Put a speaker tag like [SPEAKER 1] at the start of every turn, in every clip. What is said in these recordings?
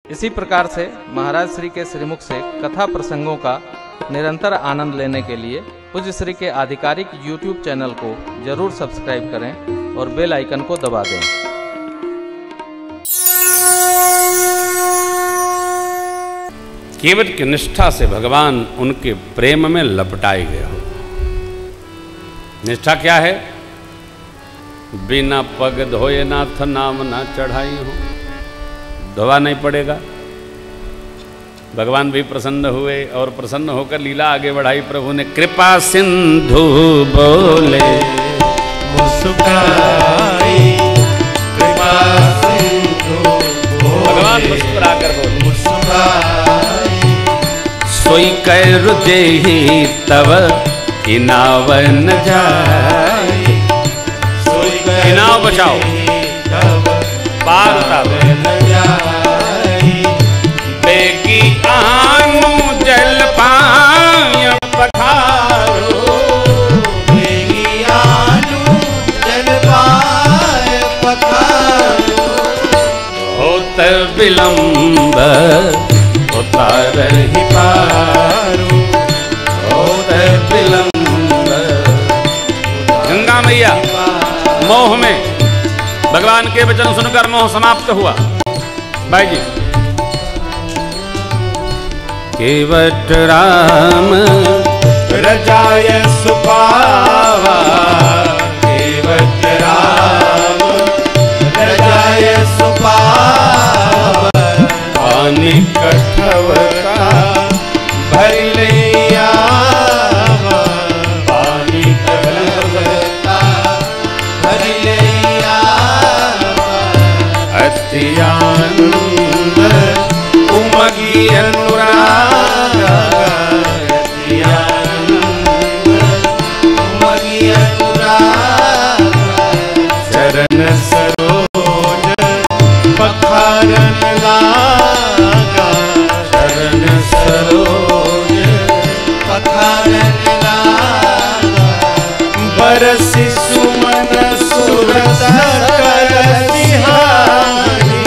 [SPEAKER 1] इसी प्रकार से महाराज श्री के श्रीमुख से कथा प्रसंगों का निरंतर आनंद लेने के लिए पूज्य श्री के आधिकारिक YouTube चैनल को जरूर सब्सक्राइब करें और बेल आइकन को दबा दें।
[SPEAKER 2] केवट की निष्ठा से भगवान उनके प्रेम में लपटाए गए हो। निष्ठा क्या है? बिना पग धोए नाथ नाम ना चढ़ाई हो। धोवा नहीं पड़ेगा। भगवान भी प्रसन्न हुए और प्रसन्न होकर लीला आगे बढ़ाई। प्रभु ने कृपा सिंधु बोले
[SPEAKER 3] मुस्कुराई, कृपा सिंधु बोले,
[SPEAKER 2] भगवान मुस्कुराकर बोले
[SPEAKER 3] मुस्कुराई,
[SPEAKER 2] सोई कर जेहि तब इनाव न जाए। इनाव बचाओ, पार उतारो। बेगी आनु जल पाय पखारो,
[SPEAKER 3] बेगी आनु जल पाय पखारो,
[SPEAKER 2] होत विलंब उतारहि पारो, होत विलंब। गंगा मैया मोह में भगवान के वचन सुनकर मोह समाप्त हुआ। भाई जी, केवट राम
[SPEAKER 3] रजाय सुपावा, केवट राम रजाय सुपावा,
[SPEAKER 2] पानी
[SPEAKER 3] कठवका भर लिया, पानी कठवका भर लिया,
[SPEAKER 2] अति
[SPEAKER 3] आनंद उमगी अनुराग, अति आनंद उमगी अनुराग,
[SPEAKER 2] चरण
[SPEAKER 3] सरोज पखारन लागा,
[SPEAKER 2] चरण
[SPEAKER 3] सरोज पखारन लागा, बरसि सुमन सुरस कर सिहारी,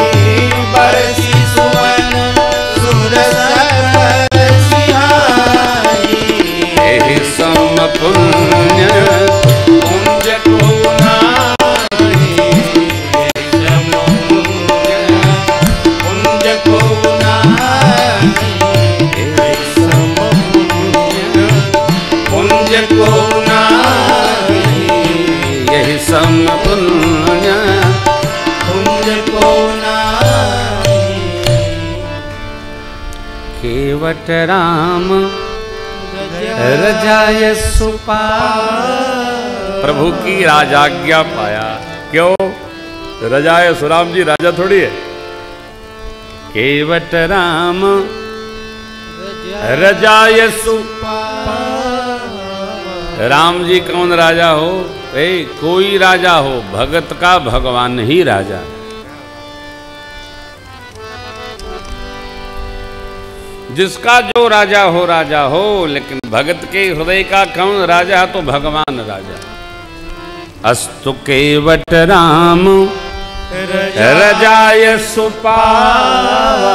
[SPEAKER 3] बरसि सुमन सुरस कर सिहारी,
[SPEAKER 2] एहि सम पुण्य
[SPEAKER 3] पुंज को नाही, सम पुंज को नाही, सम पुंज को नाही,
[SPEAKER 2] यही सम पुण्य
[SPEAKER 3] पुंज को नाही।
[SPEAKER 2] केवट राम रजाय सुपा। प्रभु की राजाज्ञा पाया। क्यों? रजाय सुराम जी राजा थोड़ी है। केवट राम रजाय सुपा। राम जी कौन राजा हो? कोई राजा हो, भगत का भगवान ही राजा। जिसका जो राजा हो, लेकिन भगत के हृदय का कौन राजा है? तो भगवान राजा। अस्तु केवट राम रजाय सुपावा।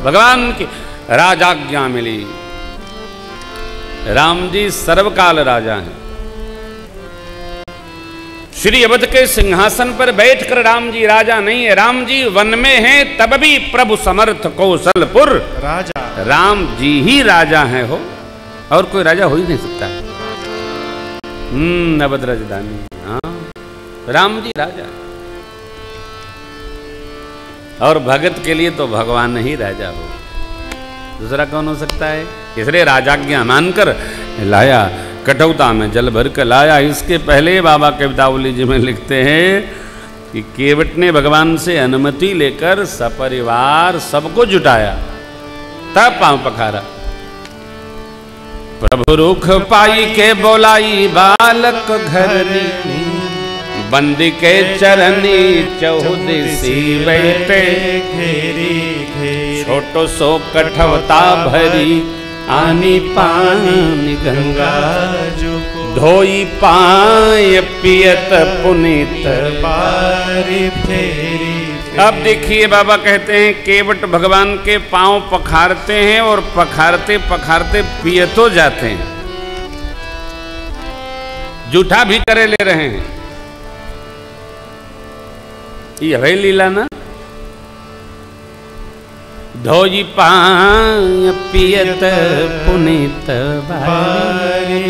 [SPEAKER 2] भगवान की राजाज्ञा मिली। राम जी सर्वकाल राजा हैं। श्री अवध के सिंहासन पर बैठकर राम जी राजा नहीं है। राम जी वन में हैं, तब भी प्रभु समर्थ कौशलपुर
[SPEAKER 3] राजा।
[SPEAKER 2] राम जी ही राजा हैं हो, और कोई राजा हो ही नहीं सकता है। अवध राजधानी, हाँ, राम जी राजा है। और भगत के लिए तो भगवान ही राजा हो, दूसरा कौन हो सकता है? इसलिए राजाज्ञा मानकर लाया, कटौता में जल भर कर लाया। इसके पहले बाबा कवितावली जी में लिखते हैं कि केवट ने भगवान से अनुमति लेकर सपरिवार सबको जुटाया, तब पांव पखारा। प्रभु रुख पाई के बोलाई बालक घरनी, बंदी के चरनी चौदिसी बैठे,
[SPEAKER 3] घेरी घेरी
[SPEAKER 2] छोटो सो कठवता भरी, आनी पानी गंगा धोई पाय पियत पुनीत
[SPEAKER 3] बारी फेरी
[SPEAKER 2] अब देखिए बाबा कहते हैं केवट भगवान के पांव पखारते हैं और पखारते पखारते पिए तो जाते हैं, जूठा भी करे ले रहे हैं। ये है लीला ना। धोई पाय पियत पुनीत बारी,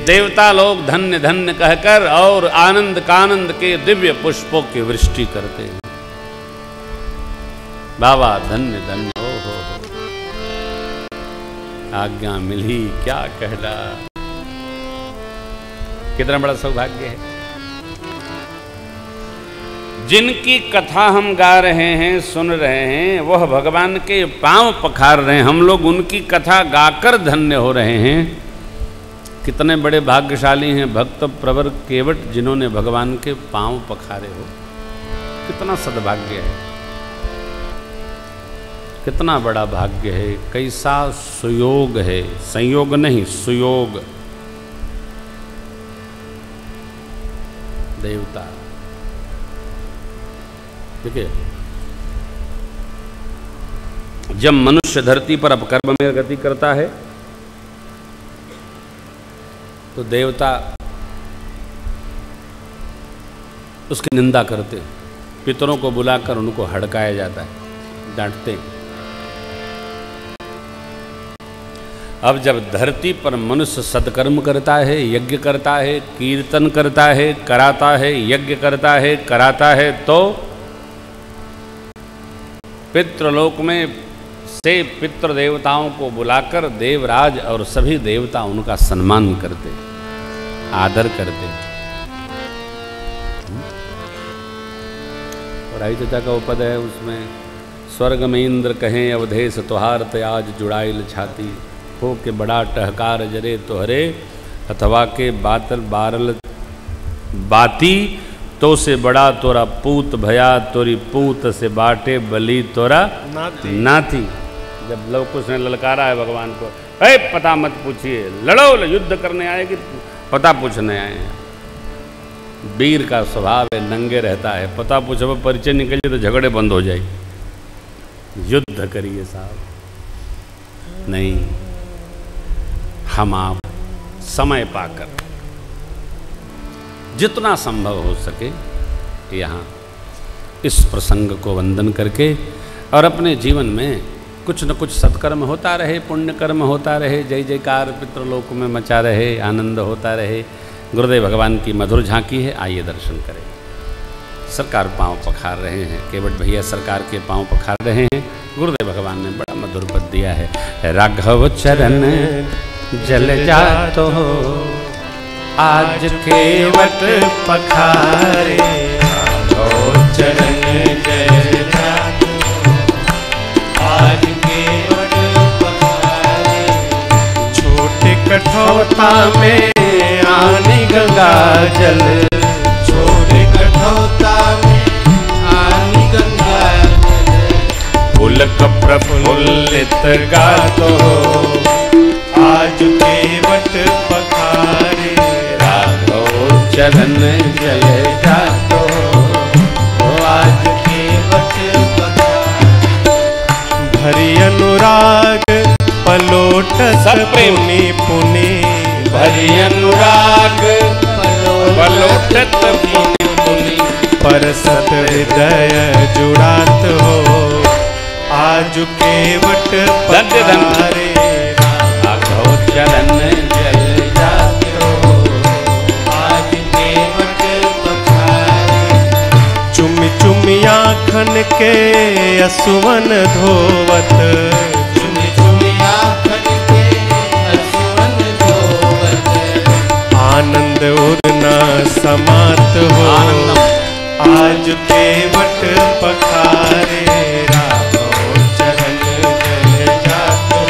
[SPEAKER 2] देवता लोग धन्य धन्य कहकर और आनंद कानंद के दिव्य पुष्पों की वृष्टि करते हैं। बाबा धन्य धन्य हो, आज्ञा मिली क्या कहला। कितना बड़ा सौभाग्य है। जिनकी कथा हम गा रहे हैं, सुन रहे हैं, वह भगवान के पांव पखार रहे हैं। हम लोग उनकी कथा गाकर धन्य हो रहे हैं। कितने बड़े भाग्यशाली हैं भक्त प्रवर केवट, जिन्होंने भगवान के पांव पखारे हो। कितना सद्भाग्य है, कितना बड़ा भाग्य है, कैसा सुयोग है। संयोग नहीं, सुयोग। देवता देखिए, जब मनुष्य धरती पर अपकर्म में गति करता है तो देवता उसकी निंदा करते हैं। पितरों को बुलाकर उनको हड़काया जाता है, डांटते हैं। अब जब धरती पर मनुष्य सत्कर्म करता है, यज्ञ करता है, कीर्तन करता है, कराता है, यज्ञ करता है, कराता है, तो पितृलोक में से पितृ देवताओं को बुलाकर देवराज और सभी देवता उनका सम्मान करते, आदर करते। और आई चचा का उपद है उसमें, स्वर्ग में इंद्र कहें अवधेश तुहार ते आज जुड़ाइल छाती, हो के बड़ा टहकार जरे तोहरे, अथवा के बातल बारल बाती, तो से बड़ा तोरा पूत भया, तोरी पूत से बाटे बली तोरा नाती। जब लव कुश ने ललकारा है भगवान को, अरे पता मत पूछिए, लड़ो, युद्ध करने आए कि पता पूछने आए हैं। वीर का स्वभाव है, नंगे रहता है, पता पूछो परिचय निकल जाए तो झगड़े बंद हो जाए। युद्ध करिए साहब, नहीं, हम आप समय पाकर जितना संभव हो सके यहाँ इस प्रसंग को वंदन करके और अपने जीवन में कुछ न कुछ सत्कर्म होता रहे, पुण्य कर्म होता रहे, जय जयकार पितृलोक में मचा रहे, आनंद होता रहे। गुरुदेव भगवान की मधुर झांकी है, आइए दर्शन करें। सरकार पांव पखार रहे हैं, केवट भैया सरकार के पांव पखार रहे हैं। गुरुदेव भगवान ने बड़ा मधुर पद दिया है, राघव चरण जल जातो आज केवट पखारे,
[SPEAKER 3] राघव चरण जल जातो आज केवट पखारे, छोटे कठौता में आनी गंगा जल, छोटे कठौता में आनी गंगा जल,
[SPEAKER 2] पुलक प्रफुल्लित गातो
[SPEAKER 3] आज केवट पखारे,
[SPEAKER 2] चरण जल जातो
[SPEAKER 3] आज केवट पखारे, भरी अनुराग पलोट पुनि पुनि,
[SPEAKER 2] भरी अनुराग पलोटत पुनि पुनि,
[SPEAKER 3] परसत हृदय जुड़ात हो आज केवट पखारे,
[SPEAKER 2] राघव चरण जल जातो
[SPEAKER 3] आज केवट पखारे, चुमी चुमी आँखन के असुवन धोवत, चुमी चुमी आँखन के असुवन धोवत, आनंद उड़ना समात हो आज केवट पखारे, राघव चरण जल जातो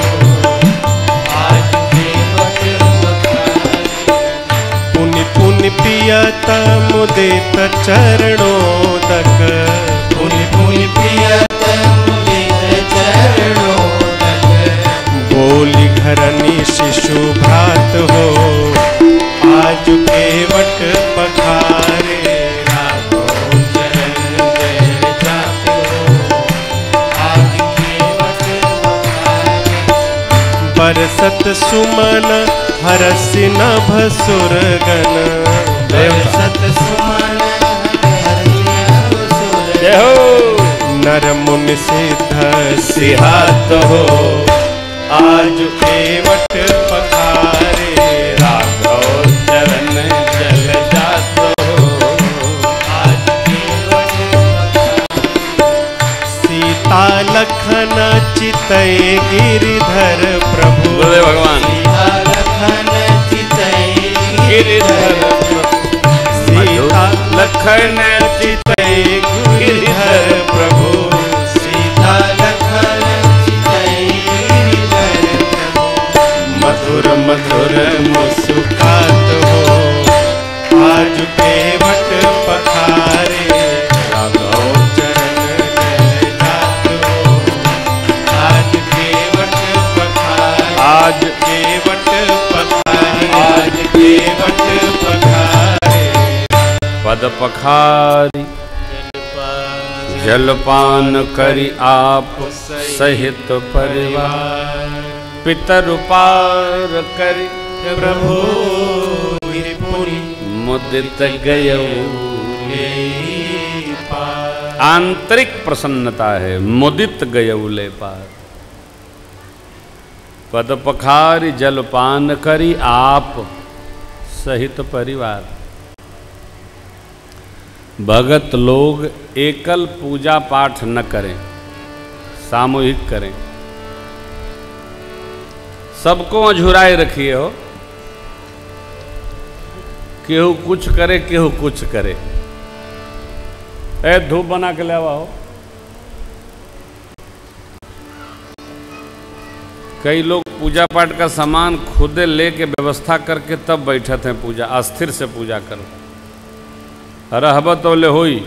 [SPEAKER 3] आज केवट पखारे, पुनि पुनि पियत मुदित चरणोदक, पुनि पुनि पियत मुदित चरणोदक, बोली घरनी शिशु भ्रात हो आज केवट पखारे, राघव चरण बरसत सुमन हरसि नभ सुरगन,
[SPEAKER 4] बरसत सुमन हरसि नभ सुरगन।
[SPEAKER 2] जय हो।
[SPEAKER 3] नर मुनि सिद्ध सिहात हो, आज केवट पखारे,
[SPEAKER 2] राघव चरण जल जात हो,
[SPEAKER 4] आज केवट
[SPEAKER 3] सीता लखन चितय गिरिधर प्रभु,
[SPEAKER 2] बोले भगवान।
[SPEAKER 4] सीता लखन चितय
[SPEAKER 2] गिरिधर
[SPEAKER 3] सीता
[SPEAKER 2] लखन
[SPEAKER 3] चितय गिरिधर प्रभु,
[SPEAKER 4] सीता लखन चितय गिरिधर प्रभु।
[SPEAKER 3] मधुर मधुर मुस्कात हो, आज केवट पखारे, राघव चरण जल जात हो, आज केवट पखारे,
[SPEAKER 2] आज
[SPEAKER 3] केवट पखारे, आज केवट पखारे।
[SPEAKER 2] पद पखारी जलपान करी आप सहित परिवार, पितर उपार करी
[SPEAKER 3] प्रभु पुनि
[SPEAKER 2] मुदित गयऊ।
[SPEAKER 3] पार।
[SPEAKER 2] आंतरिक प्रसन्नता है, मुदित गयऊले पार। पद पखारी जलपान करी आप सहित परिवार। भगत लोग एकल पूजा पाठ न करें, सामूहिक करें। सबको अझुराए रखिए हो, केहू कुछ करे केहू कुछ करे। धूप बना के ले आवा हो। कई लोग पूजा पाठ का सामान खुद लेके व्यवस्था करके तब बैठे थे पूजा, अस्थिर से पूजा करो। रहब तो ले होई,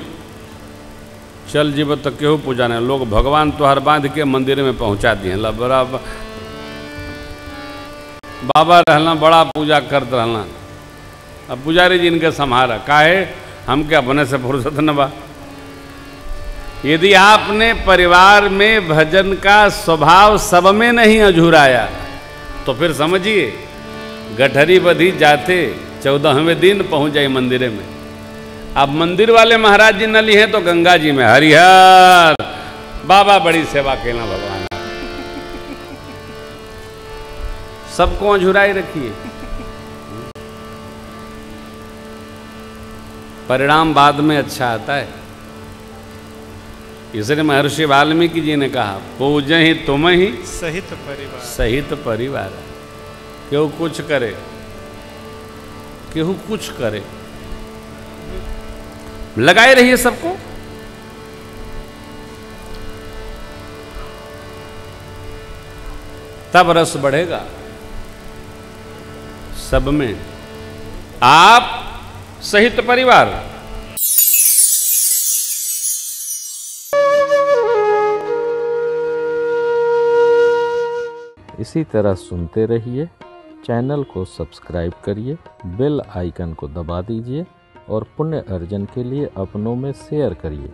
[SPEAKER 2] चल जीव तो केहू पूजा नहीं। लोग भगवान तोहर बांध के मंदिर में पहुंचा दिए। बड़ा बाबा रहना, बड़ा पूजा करते रहना। अब पुजारी जी इनके संहारा काहे, हमके अपने से फुर्सत न बा। यदि आपने परिवार में भजन का स्वभाव सब में नहीं अझुराया तो फिर समझिए गठरी बधी जाते 14वें दिन पहुंच जाए मंदिर में। अब मंदिर वाले महाराज जी न ली हैं तो गंगा जी में हरिहर बाबा बड़ी सेवा केना भगवान। सबको अझुराई रखिए, परिणाम बाद में अच्छा आता है। इसलिए महर्षि वाल्मीकि जी ने कहा पूज ही तुम ही
[SPEAKER 3] सहित परिवार,
[SPEAKER 2] सहित परिवार। केहू कुछ करे केहू कुछ करे, लगाए रहिए सबको। तब रस बढ़ेगा सब में। आप सहित परिवार।
[SPEAKER 1] इसी तरह सुनते रहिए, चैनल को सब्सक्राइब करिए, बेल आइकन को दबा दीजिए और पुण्य अर्जन के लिए अपनों में शेयर करिए।